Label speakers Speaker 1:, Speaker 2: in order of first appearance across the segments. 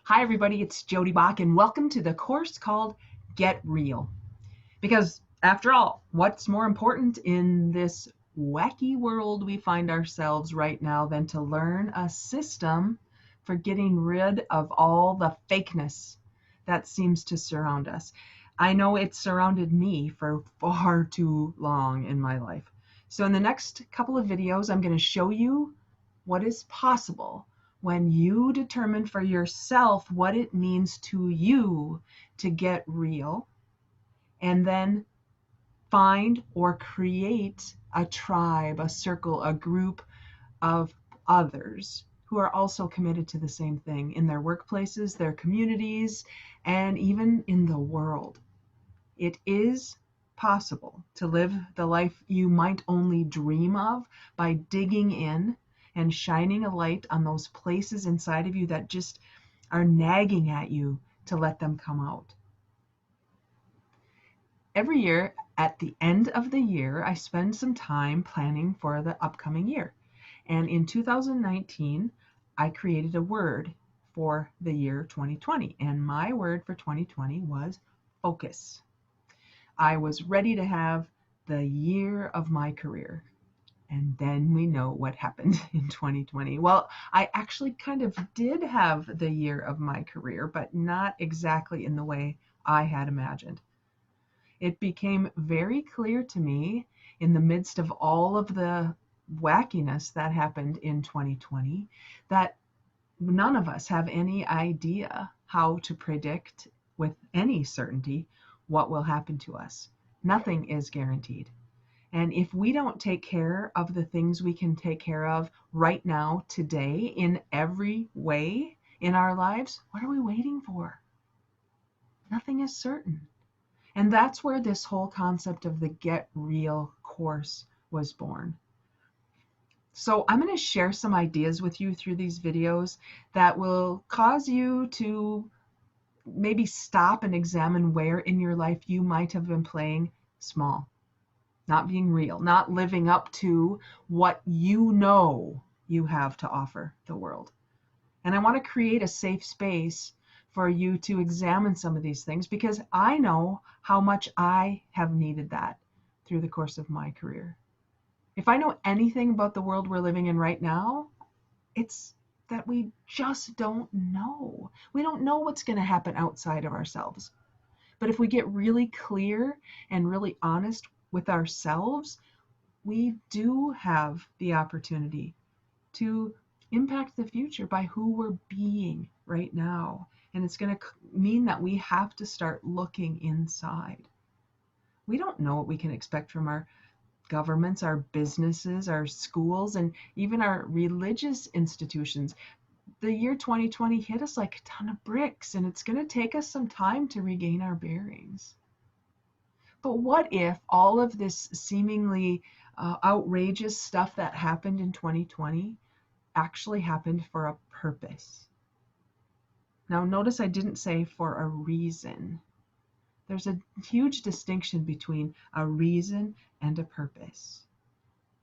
Speaker 1: Hi everybody, it's Jody Bach and welcome to the course called Get Real. Because after all, what's more important in this wacky world we find ourselves right now than to learn a system for getting rid of all the fakeness that seems to surround us? I know it surrounded me for far too long in my life. So in the next couple of videos, I'm going to show you what is possible when you determine for yourself what it means to you to get real, and then find or create a tribe, a circle, a group of others who are also committed to the same thing in their workplaces, their communities, and even in the world. It is possible to live the life you might only dream of by digging in and shining a light on those places inside of you that just are nagging at you to let them come out. Every year, at the end of the year, I spend some time planning for the upcoming year. And in 2019, I created a word for the year 2020. And my word for 2020 was focus. I was ready to have the year of my career. And then we know what happened in 2020. Well, I actually kind of did have the year of my career, but not exactly in the way I had imagined. It became very clear to me in the midst of all of the wackiness that happened in 2020 that none of us have any idea how to predict with any certainty what will happen to us. Nothing is guaranteed. And if we don't take care of the things we can take care of right now, today, in every way in our lives, what are we waiting for? Nothing is certain. And that's where this whole concept of the Get Real course was born. So I'm going to share some ideas with you through these videos that will cause you to maybe stop and examine where in your life you might have been playing small, not being real, not living up to what you know you have to offer the world. And I want to create a safe space for you to examine some of these things because I know how much I have needed that through the course of my career. If I know anything about the world we're living in right now, it's that we just don't know. We don't know what's going to happen outside of ourselves. But if we get really clear and really honest with ourselves, we do have the opportunity to impact the future by who we're being right now. And it's going to mean that we have to start looking inside. We don't know what we can expect from our governments, our businesses, our schools, and even our religious institutions. The year 2020 hit us like a ton of bricks, and it's going to take us some time to regain our bearings. But what if all of this seemingly outrageous stuff that happened in 2020 actually happened for a purpose? Now, notice I didn't say for a reason. There's a huge distinction between a reason and a purpose.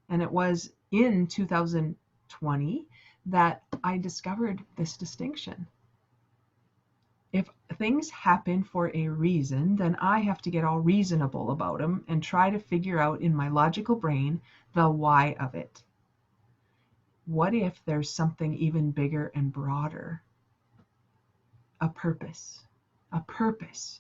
Speaker 1: And it was in 2020 that I discovered this distinction. If things happen for a reason, then I have to get all reasonable about them and try to figure out in my logical brain the why of it. What if there's something even bigger and broader? A purpose. A purpose.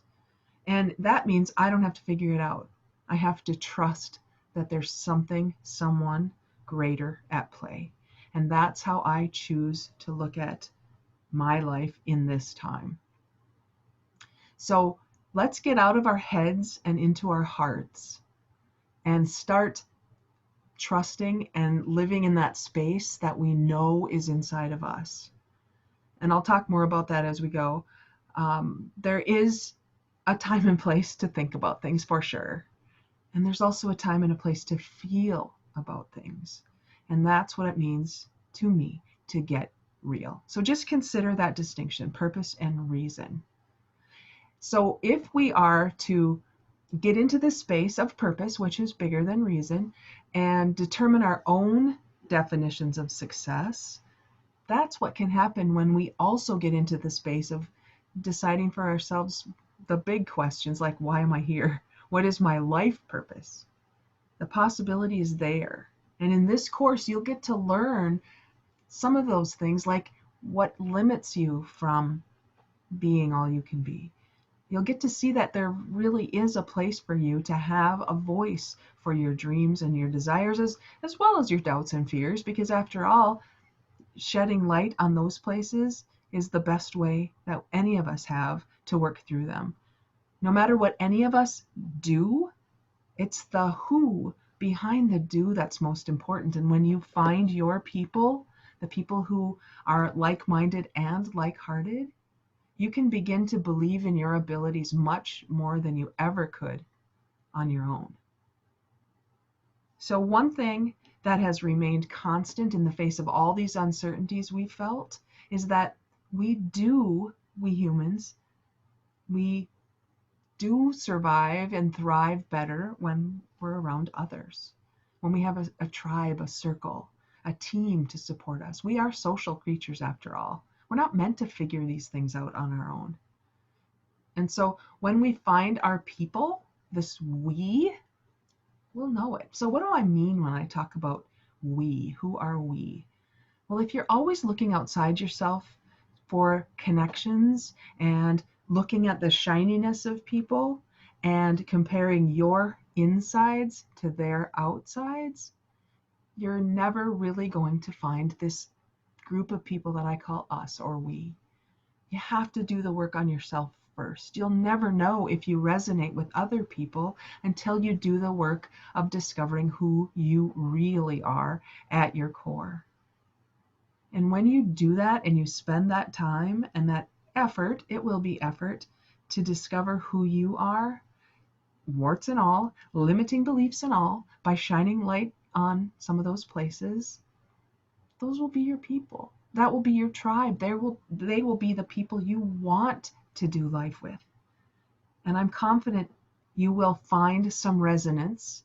Speaker 1: And that means I don't have to figure it out. I have to trust that there's something, someone greater at play. And that's how I choose to look at my life in this time. So let's get out of our heads and into our hearts and start trusting and living in that space that we know is inside of us. And I'll talk more about that as we go. There is a time and place to think about things for sure. And there's also a time and a place to feel about things. And that's what it means to me to get real. So just consider that distinction, purpose and reason. So if we are to get into this space of purpose, which is bigger than reason, and determine our own definitions of success, That's what can happen when we also get into the space of deciding for ourselves the big questions like, why am I here? What is my life purpose? The possibility is there. And in this course, you'll get to learn some of those things, like what limits you from being all you can be. You'll get to see that there really is a place for you to have a voice for your dreams and your desires, as well as your doubts and fears, because after all, shedding light on those places is the best way that any of us have to work through them. No matter what any of us do, it's the who behind the do that's most important. And when you find your people, the people who are like-minded and like-hearted, you can begin to believe in your abilities much more than you ever could on your own. So one thing that has remained constant in the face of all these uncertainties we felt is that we humans, we do survive and thrive better when we're around others, when we have a tribe, a circle, a team to support us. We are social creatures after all. We're not meant to figure these things out on our own. And so when we find our people, this we, we'll know it. So what do I mean when I talk about we? Who are we? Well, if you're always looking outside yourself for connections and looking at the shininess of people and comparing your insides to their outsides, you're never really going to find this group of people that I call us or we. You have to do the work on yourself first. You'll never know if you resonate with other people until you do the work of discovering who you really are at your core. And when you do that and you spend that time and that effort, it will be effort to discover who you are, warts and all, limiting beliefs and all, by shining light on some of those places, those will be your people. That will be your tribe. They will be the people you want to do life with. And I'm confident you will find some resonance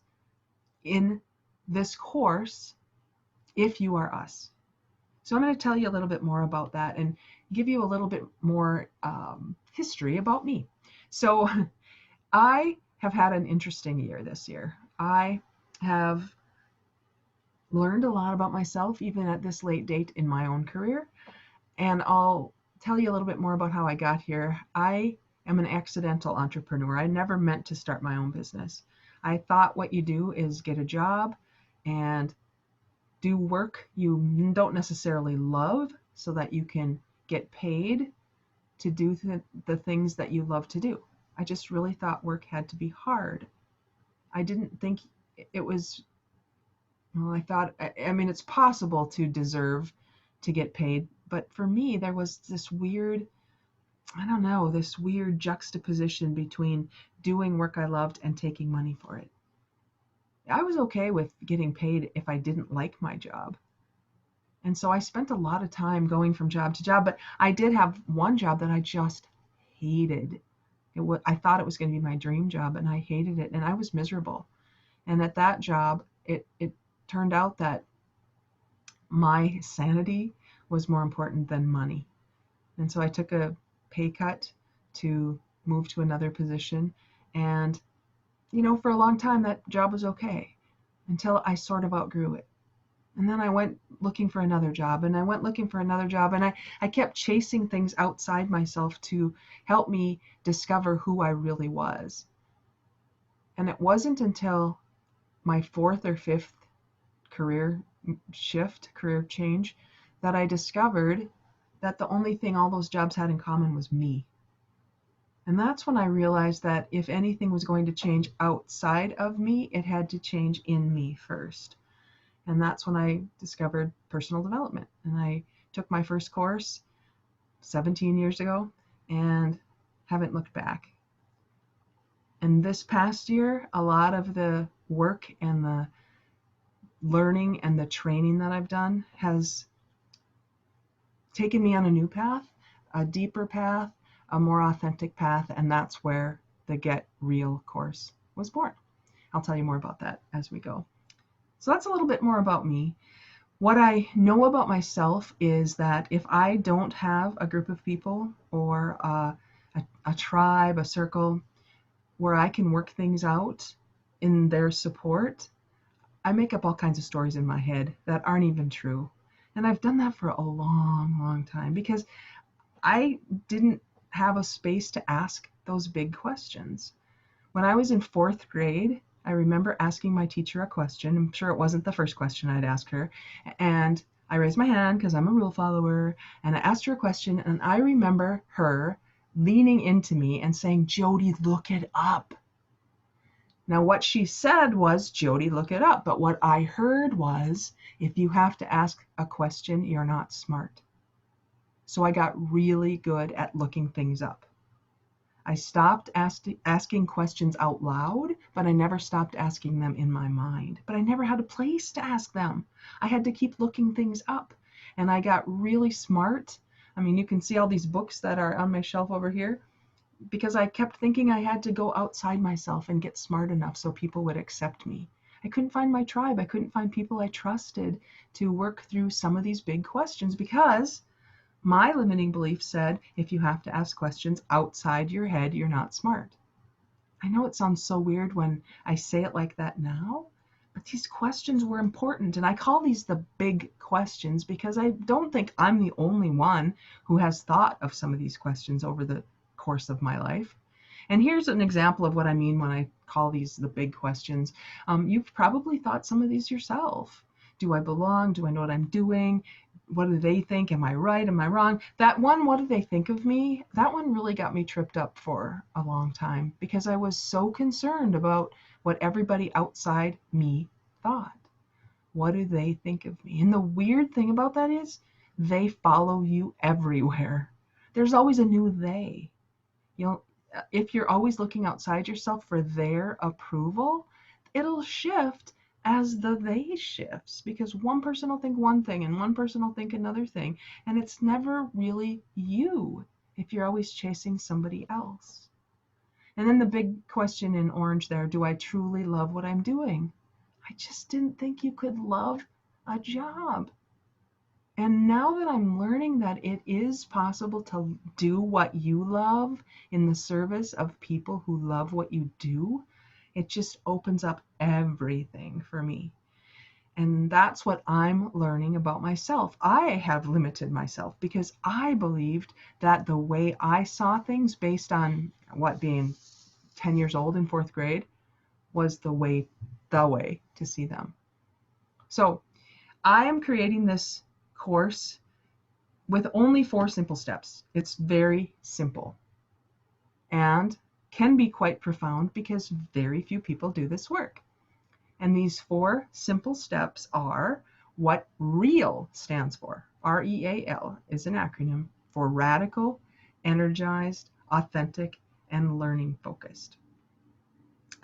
Speaker 1: in this course if you are us. So I'm going to tell you a little bit more about that and give you a little bit more history about me. So I have had an interesting year this year. I have learned a lot about myself, even at this late date in my own career. And I'll tell you a little bit more about how I got here. I am an accidental entrepreneur. I never meant to start my own business. I thought what you do is get a job and do work you don't necessarily love so that you can get paid to do the things that you love to do. I just really thought work had to be hard. I didn't think it was, well, I mean, it's possible to deserve to get paid, but for me, there was this weird, I don't know, this weird juxtaposition between doing work I loved and taking money for it. I was okay with getting paid if I didn't like my job. And so I spent a lot of time going from job to job, but I did have one job that I just hated. I thought it was going to be my dream job, and I hated it, and I was miserable. And at that job, it turned out that my sanity was more important than money. And so I took a pay cut to move to another position. And, for a long time, that job was okay until I sort of outgrew it. And then I went looking for another job, and I went looking for another job, and I kept chasing things outside myself to help me discover who I really was. And it wasn't until my fourth or fifth career change, that I discovered that the only thing all those jobs had in common was me. And that's when I realized that if anything was going to change outside of me, it had to change in me first. And that's when I discovered personal development. And I took my first course 17 years ago and haven't looked back. And this past year, a lot of the work and the learning and the training that I've done has taken me on a new path, a deeper path, a more authentic path, and that's where the Get Real course was born. I'll tell you more about that as we go. So that's a little bit more about me. What I know about myself is that if I don't have a group of people or a tribe, a circle where I can work things out in their support, I make up all kinds of stories in my head that aren't even true. And I've done that for a long, long time because I didn't have a space to ask those big questions. When I was in fourth grade, I remember asking my teacher a question. I'm sure it wasn't the first question I'd ask her. And I raised my hand because I'm a rule follower. And I asked her a question. And I remember her leaning into me and saying, "Jody, look it up." Now, what she said was, "Jody, look it up." But what I heard was, "If you have to ask a question, you're not smart." So I got really good at looking things up. I stopped asking questions out loud, but I never stopped asking them in my mind. But I never had a place to ask them. I had to keep looking things up. And I got really smart. I mean, you can see all these books that are on my shelf over here because I kept thinking I had to go outside myself and get smart enough so people would accept me. I couldn't find my tribe. I couldn't find people I trusted to work through some of these big questions because my limiting belief said, if you have to ask questions outside your head, you're not smart. I know it sounds so weird when I say it like that now, but these questions were important. And I call these the big questions because I don't think I'm the only one who has thought of some of these questions over the course of my life. And here's an example of what I mean when I call these the big questions. You've probably thought some of these yourself. Do I belong? Do I know what I'm doing? What do they think? Am I right? Am I wrong? That one, what do they think of me? That one really got me tripped up for a long time because I was so concerned about what everybody outside me thought. What do they think of me? And the weird thing about that is they follow you everywhere. There's always a new they. You know, if you're always looking outside yourself for their approval, it'll shift as the they shifts because one person will think one thing and one person will think another thing. And it's never really you if you're always chasing somebody else. And then the big question in orange there, do I truly love what I'm doing? I just didn't think you could love a job. And now that I'm learning that it is possible to do what you love in the service of people who love what you do, it just opens up everything for me. And that's what I'm learning about myself. I have limited myself because I believed that the way I saw things based on being 10 years old in fourth grade was the way to see them. So I am creating this course with only 4 simple steps. It's very simple and can be quite profound because very few people do this work. And these 4 simple steps are what REAL stands for. REAL is an acronym for radical, energized, authentic, and learning focused.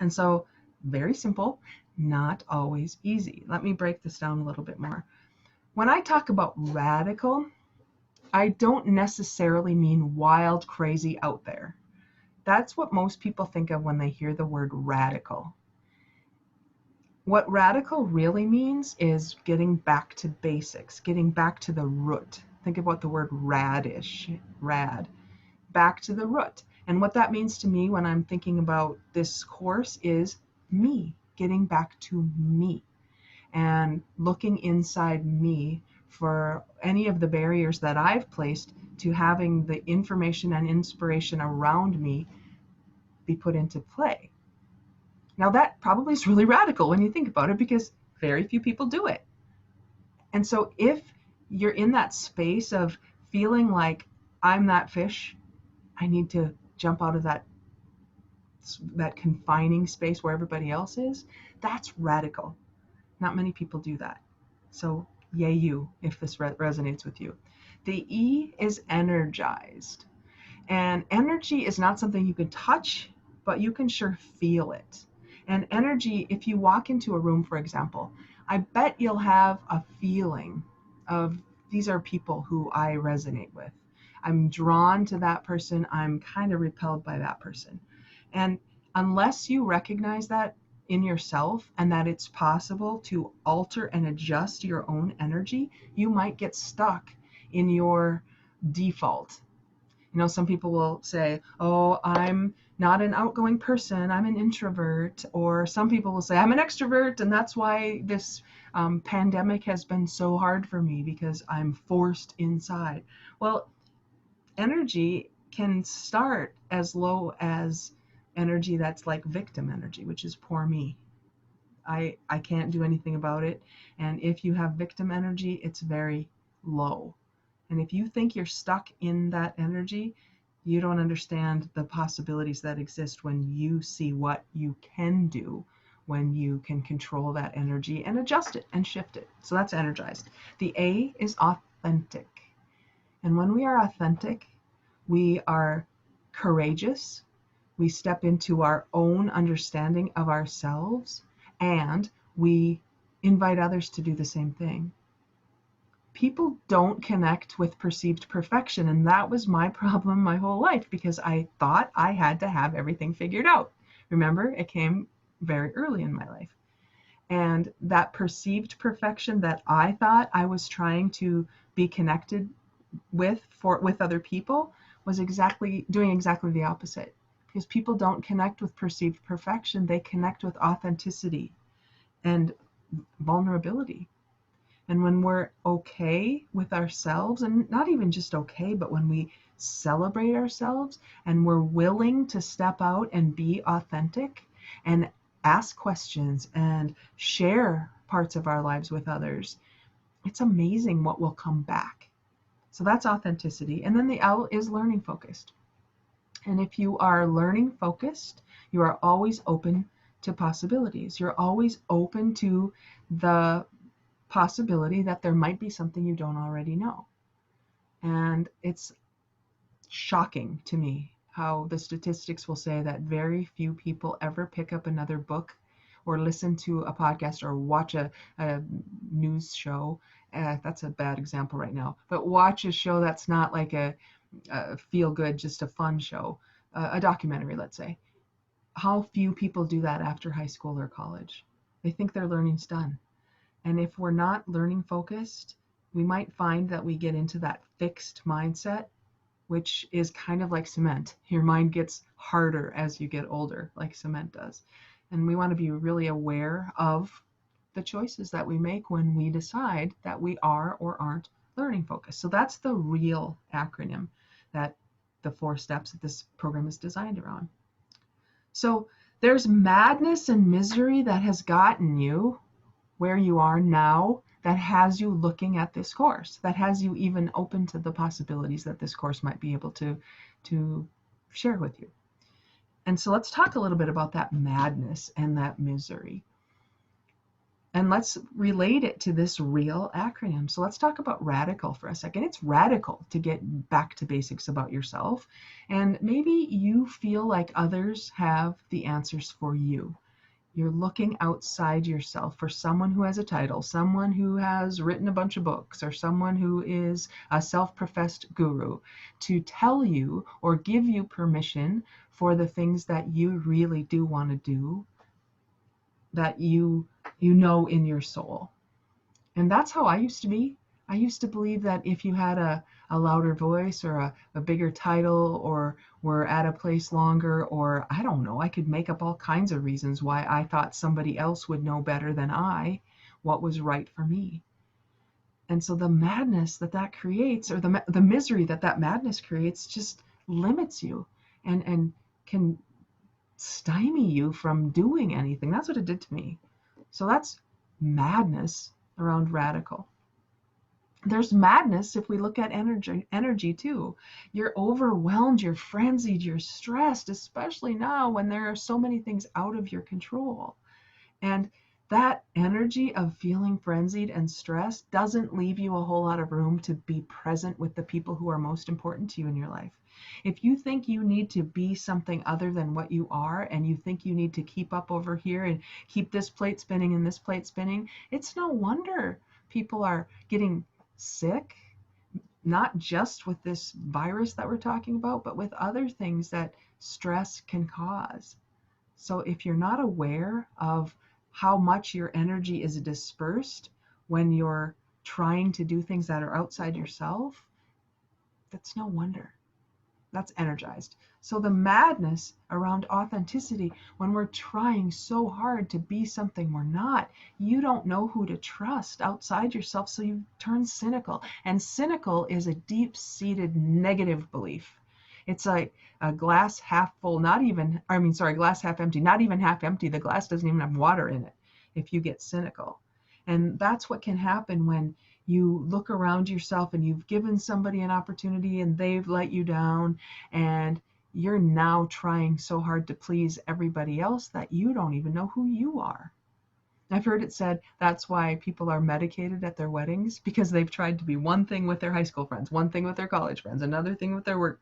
Speaker 1: And so, very simple, not always easy. Let me break this down a little bit more. When I talk about radical, I don't necessarily mean wild, crazy, out there. That's what most people think of when they hear the word radical. What radical really means is getting back to basics, getting back to the root. Think about the word radish, rad, back to the root. And what that means to me when I'm thinking about this course is me, getting back to me and looking inside me for any of the barriers that I've placed to having the information and inspiration around me be put into play. Now, that probably is really radical when you think about it because very few people do it. And so, if you're in that space of feeling like I'm that fish, I need to jump out of that confining space where everybody else is, that's radical. Not many people do that. So, yay you if this resonates with you. The E is energized. And energy is not something you can touch, but you can sure feel it. And energy, if you walk into a room, for example, I bet you'll have a feeling of these are people who I resonate with. I'm drawn to that person. I'm kind of repelled by that person. And unless you recognize that in yourself and that it's possible to alter and adjust your own energy, you might get stuck in your default. You know, some people will say, oh, I'm not an outgoing person, I'm an introvert. Or some people will say, I'm an extrovert, and that's why this pandemic has been so hard for me because I'm forced inside. Well, energy can start as low as energy that's like victim energy, which is poor me. I can't do anything about it. And if you have victim energy, it's very low. And if you think you're stuck in that energy, you don't understand the possibilities that exist when you see what you can do, when you can control that energy and adjust it and shift it. So that's energized. The A is authentic. And when we are authentic, we are courageous. We step into our own understanding of ourselves, and we invite others to do the same thing. People don't connect with perceived perfection, and that was my problem my whole life because I thought I had to have everything figured out. Remember, it came very early in my life. And that perceived perfection that I thought I was trying to be connected with other people was doing exactly the opposite. Because people don't connect with perceived perfection, they connect with authenticity and vulnerability. And when we're okay with ourselves, and not even just okay, but when we celebrate ourselves and we're willing to step out and be authentic and ask questions and share parts of our lives with others, it's amazing what will come back. So that's authenticity. And then the L is learning focused. And if you are learning focused, you are always open to possibilities. You're always open to the possibility that there might be something you don't already know. And it's shocking to me how the statistics will say that very few people ever pick up another book or listen to a podcast or watch a news show. That's a bad example right now, but watch a show that's not like a feel good, just a fun show, a documentary, let's say. How few people do that after high school or college? They think their learning's done. And if we're not learning focused, we might find that we get into that fixed mindset, which is kind of like cement. Your mind gets harder as you get older, like cement does. And we want to be really aware of the choices that we make when we decide that we are or aren't learning focused. So that's the real acronym that the 4 steps that this program is designed around. So there's madness and misery that has gotten you where you are now, that has you looking at this course, that has you even open to the possibilities that this course might be able to share with you. And so let's talk a little bit about that madness and that misery. And let's relate it to this real acronym. So let's talk about radical for a second. It's radical to get back to basics about yourself. And maybe you feel like others have the answers for you. You're looking outside yourself for someone who has a title, someone who has written a bunch of books, or someone who is a self-professed guru to tell you or give you permission for the things that you really do want to do, that you know in your soul. And that's how I used to be. I used to believe that if you had a louder voice or a bigger title or were at a place longer, or I don't know, I could make up all kinds of reasons why I thought somebody else would know better than I what was right for me. And so the madness that creates, or the misery that madness creates, just limits you and can stymie you from doing anything. That's what it did to me. So that's madness around radical. There's madness if we look at energy too. You're overwhelmed, you're frenzied, you're stressed, especially now when there are so many things out of your control. And that energy of feeling frenzied and stressed doesn't leave you a whole lot of room to be present with the people who are most important to you in your life. If you think you need to be something other than what you are, and you think you need to keep up over here and keep this plate spinning and this plate spinning, it's no wonder people are getting sick, not just with this virus that we're talking about, but with other things that stress can cause. So if you're not aware of how much your energy is dispersed when you're trying to do things that are outside yourself, that's no wonder. That's energized. So the madness around authenticity, when we're trying so hard to be something we're not, you don't know who to trust outside yourself, so you turn cynical. And cynical is a deep-seated negative belief. It's like a glass half full, glass half empty, not even half empty. The glass doesn't even have water in it if you get cynical. And that's what can happen when you look around yourself and you've given somebody an opportunity and they've let you down, and you're now trying so hard to please everybody else that you don't even know who you are. I've heard it said that's why people are medicated at their weddings, because they've tried to be one thing with their high school friends, one thing with their college friends, another thing with their work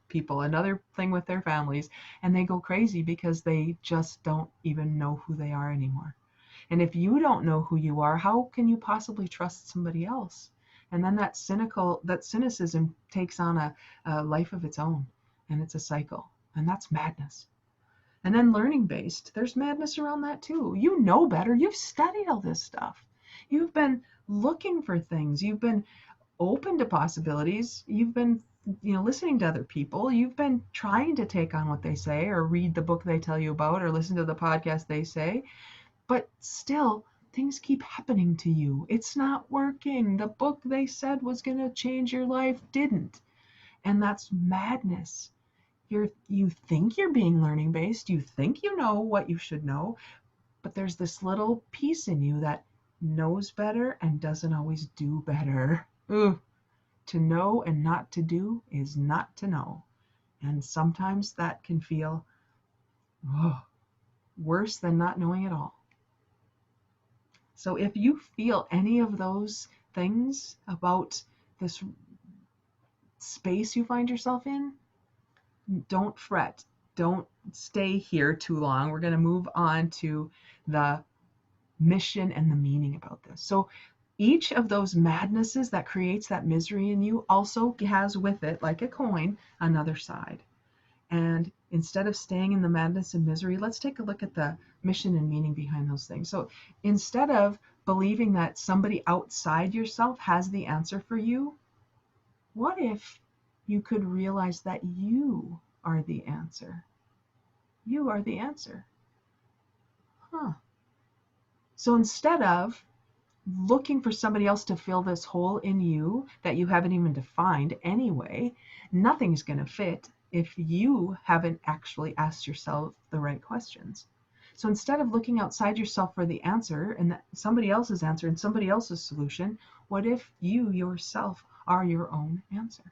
Speaker 1: people, another thing with their families, and they go crazy because they just don't even know who they are anymore. And if you don't know who you are, how can you possibly trust somebody else? And then that cynicism takes on a life of its own, and it's a cycle, and that's madness. And then learning based, there's madness around that too. You know better. You've studied all this stuff. You've been looking for things. You've been open to possibilities. You've been, listening to other people. You've been trying to take on what they say, or read the book they tell you about, or listen to the podcast they say. But still, things keep happening to you. It's not working. The book they said was going to change your life didn't. And that's madness. You think you're being learning based. You think you know what you should know. But there's this little piece in you that knows better and doesn't always do better. Ugh. To know and not to do is not to know. And sometimes that can feel worse than not knowing at all. So if you feel any of those things about this space you find yourself in, don't fret. Don't stay here too long. We're going to move on to the mission and the meaning about this. So each of those madnesses that creates that misery in you also has with it, like a coin, another side. And instead of staying in the madness and misery, let's take a look at the mission and meaning behind those things. So instead of believing that somebody outside yourself has the answer for you, what if you could realize that you are the answer? You are the answer. So instead of looking for somebody else to fill this hole in you that you haven't even defined anyway, nothing's going to fit if you haven't actually asked yourself the right questions. So instead of looking outside yourself for the answer and somebody else's answer and somebody else's solution, what if you yourself are your own answer?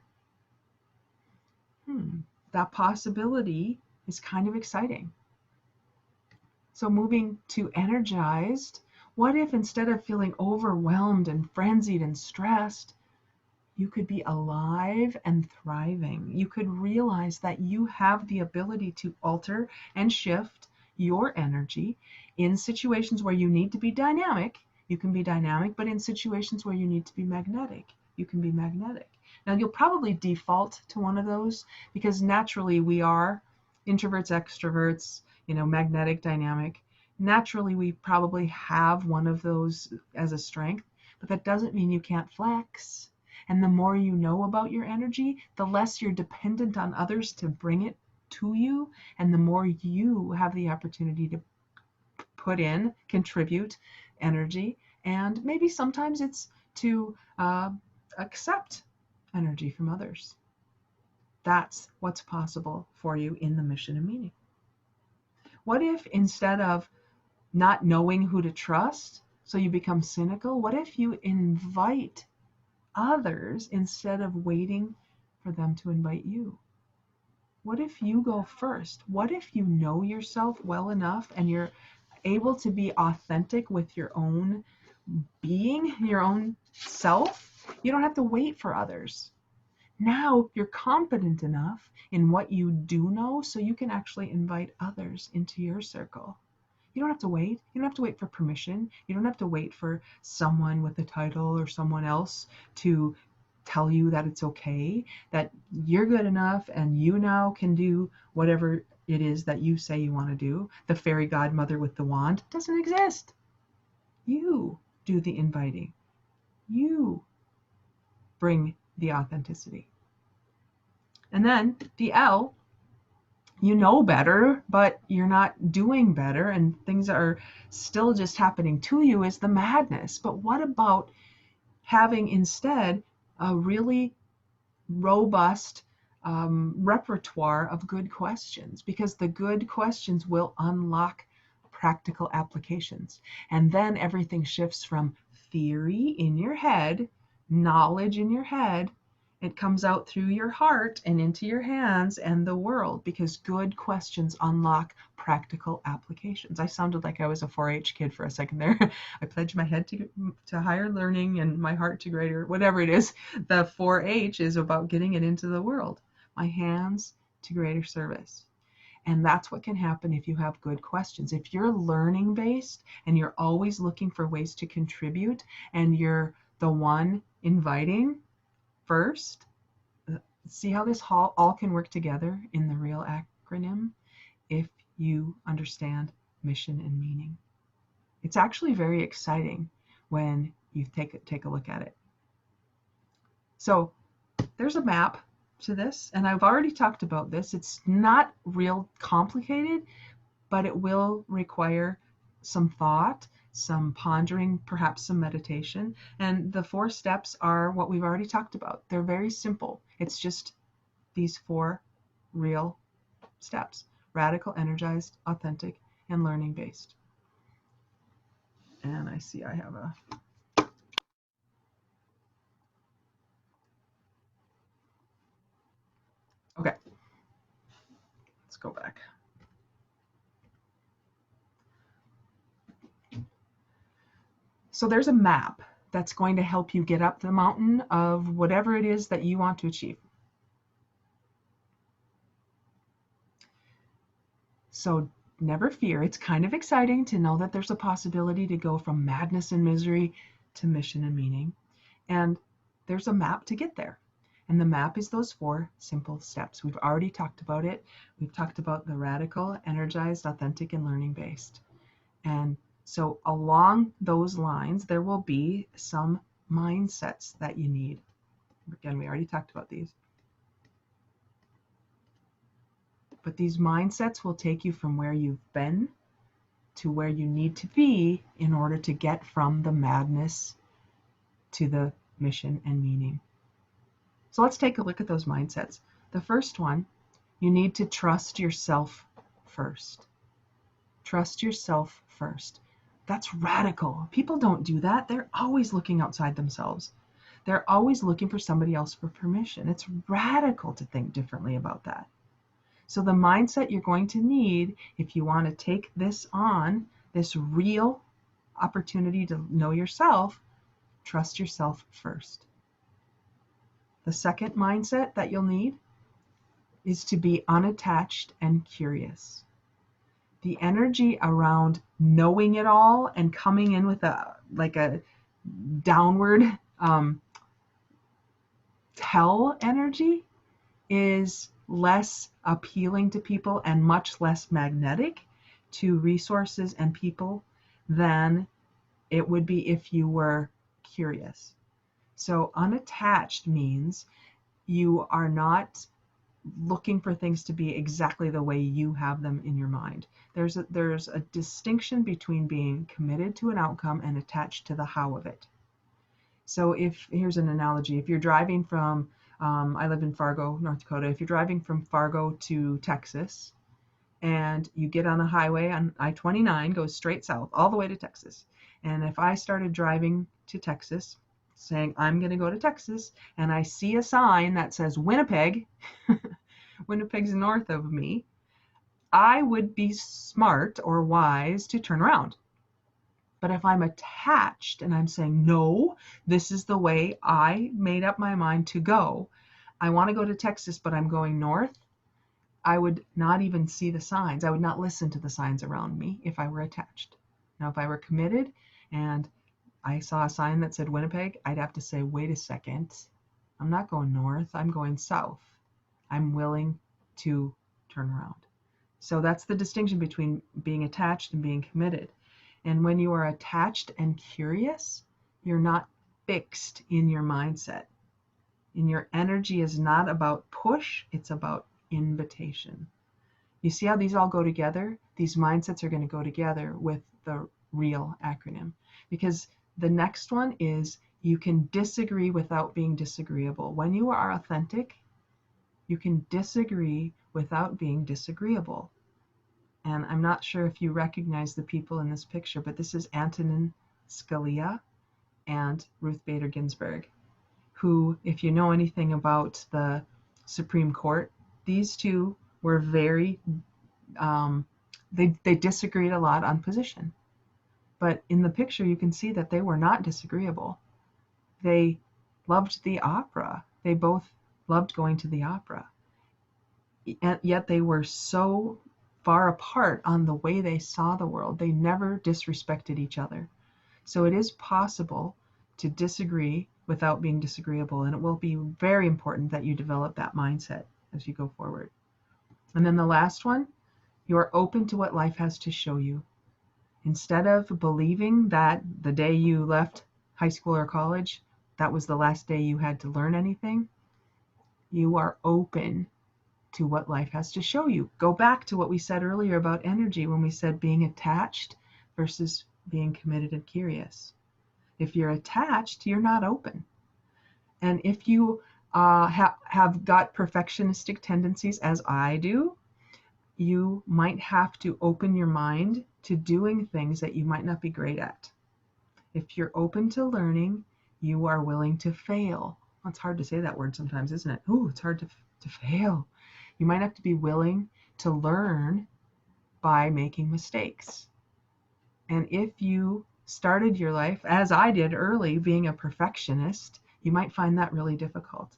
Speaker 1: That possibility is kind of exciting. So moving to energized, what if instead of feeling overwhelmed and frenzied and stressed, you could be alive and thriving? You could realize that you have the ability to alter and shift your energy in situations where you need to be dynamic. You can be dynamic, but in situations where you need to be magnetic, you can be magnetic. Now, you'll probably default to one of those because naturally we are introverts, extroverts, magnetic, dynamic. Naturally, we probably have one of those as a strength, but that doesn't mean you can't flex. And the more you know about your energy, the less you're dependent on others to bring it to you, and the more you have the opportunity to put in, contribute energy, and maybe sometimes it's to accept energy from others. That's what's possible for you in the mission and meaning. What if instead of not knowing who to trust, so you become cynical, what if you invite others instead of waiting for them to invite you? What if you go first? What if you know yourself well enough and you're able to be authentic with your own being, your own self? You don't have to wait for others. Now you're confident enough in what you do know so you can actually invite others into your circle. You don't have to wait. You don't have to wait for permission. You don't have to wait for someone with a title or someone else to tell you that it's okay, that you're good enough and you now can do whatever it is that you say you want to do. The fairy godmother with the wand doesn't exist. You do the inviting. You bring the authenticity. And then the L, you know better, but you're not doing better, and things are still just happening to you, is the madness. But what about having instead a really robust repertoire of good questions? Because the good questions will unlock practical applications. And then everything shifts from theory in your head, knowledge in your head. It comes out through your heart and into your hands and the world, because good questions unlock practical applications. I sounded like I was a 4-H kid for a second there. I pledge my head to higher learning and my heart to greater, whatever it is. The 4-H is about getting it into the world. My hands to greater service. And that's what can happen if you have good questions. If you're learning based and you're always looking for ways to contribute, and you're the one inviting first, see how this all can work together in the real acronym if you understand mission and meaning. It's actually very exciting when you take a look at it. So there's a map to this, and I've already talked about this. It's not real complicated, but it will require some thought, some pondering, perhaps some meditation. And the 4 steps are what we've already talked about. They're very simple. It's just these 4 real steps: radical, energized, authentic, and learning based. And I see I have a okay, let's go back. So there's a map that's going to help you get up the mountain of whatever it is that you want to achieve. So never fear. It's kind of exciting to know that there's a possibility to go from madness and misery to mission and meaning. And there's a map to get there. And the map is those 4 simple steps. We've already talked about it. We've talked about the radical, energized, authentic, and learning based. And so along those lines, there will be some mindsets that you need. Again, we already talked about these. But these mindsets will take you from where you've been to where you need to be in order to get from the madness to the mission and meaning. So let's take a look at those mindsets. The first one, you need to trust yourself first. Trust yourself first. That's radical. People don't do that. They're always looking outside themselves. They're always looking for somebody else for permission. It's radical to think differently about that. So the mindset you're going to need if you want to take this on, this real opportunity to know yourself, trust yourself first. The second mindset that you'll need is to be unattached and curious. The energy around knowing it all and coming in with a downward hell energy is less appealing to people and much less magnetic to resources and people than it would be if you were curious. So unattached means you are not looking for things to be exactly the way you have them in your mind. There's a distinction between being committed to an outcome and attached to the how of it. So here's an analogy. If you're driving from, I live in Fargo, North Dakota. If you're driving from Fargo to Texas and you get on a highway on I-29, goes straight south all the way to Texas. And if I started driving to Texas, saying I'm going to go to Texas, and I see a sign that says Winnipeg, Winnipeg's north of me, I would be smart or wise to turn around. But if I'm attached and I'm saying, no, this is the way I made up my mind to go, I want to go to Texas, but I'm going north, I would not even see the signs. I would not listen to the signs around me if I were attached. Now, if I were committed and I saw a sign that said Winnipeg, I'd have to say, wait a second, I'm not going north, I'm going south. I'm willing to turn around. So that's the distinction between being attached and being committed. And when you are attached and curious, you're not fixed in your mindset. And your energy is not about push, it's about invitation. You see how these all go together? These mindsets are going to go together with the REAL acronym, because the next one is you can disagree without being disagreeable. When you are authentic, you can disagree without being disagreeable. And I'm not sure if you recognize the people in this picture, but this is Antonin Scalia and Ruth Bader Ginsburg, who, if you know anything about the Supreme Court, these two were very, they disagreed a lot on position. But in the picture, you can see that they were not disagreeable. They loved the opera. They both loved going to the opera. And yet they were so far apart on the way they saw the world. They never disrespected each other. So it is possible to disagree without being disagreeable, and it will be very important that you develop that mindset as you go forward. And then the last one, you are open to what life has to show you. Instead of believing that the day you left high school or college, that was the last day you had to learn anything, you are open to what life has to show you. Go back to what we said earlier about energy when we said being attached versus being committed and curious. If you're attached, you're not open. And if you have got perfectionistic tendencies, as I do, you might have to open your mind to doing things that you might not be great at. If you're open to learning, you are willing to fail. Well, it's hard to say that word sometimes, isn't it? Ooh, it's hard to fail. You might have to be willing to learn by making mistakes. And if you started your life, as I did early, being a perfectionist, you might find that really difficult.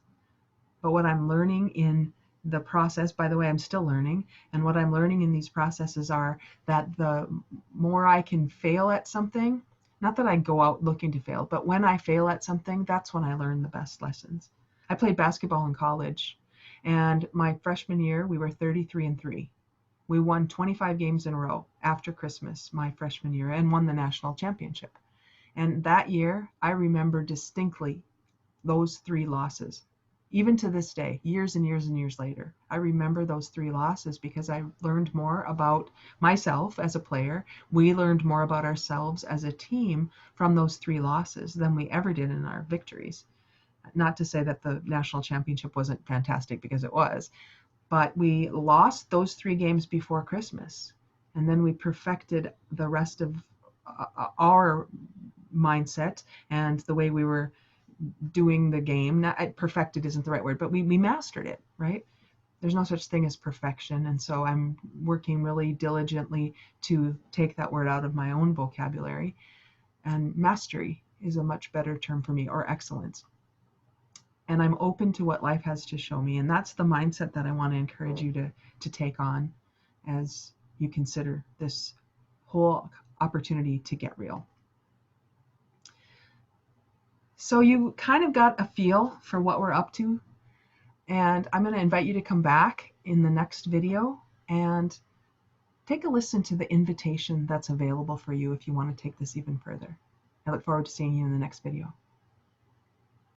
Speaker 1: But what I'm learning in the process, by the way, I'm still learning, and what I'm learning in these processes are that the more I can fail at something, not that I go out looking to fail, but when I fail at something, that's when I learn the best lessons. I played basketball in college, and my freshman year, we were 33-3. We won 25 games in a row after Christmas, my freshman year, and won the national championship. And that year, I remember distinctly those 3 losses. Even to this day, years and years and years later, I remember those 3 losses because I learned more about myself as a player. We learned more about ourselves as a team from those 3 losses than we ever did in our victories. Not to say that the national championship wasn't fantastic, because it was, but we lost those 3 games before Christmas. And then we perfected the rest of our mindset and the way we were doing the game. Not perfected isn't the right word, but we mastered it, right? There's no such thing as perfection. And so I'm working really diligently to take that word out of my own vocabulary. And mastery is a much better term for me, or excellence. And I'm open to what life has to show me. And that's the mindset that I want to encourage you to take on as you consider this whole opportunity to get real. So you kind of got a feel for what we're up to. And I'm going to invite you to come back in the next video and take a listen to the invitation that's available for you if you want to take this even further. I look forward to seeing you in the next video.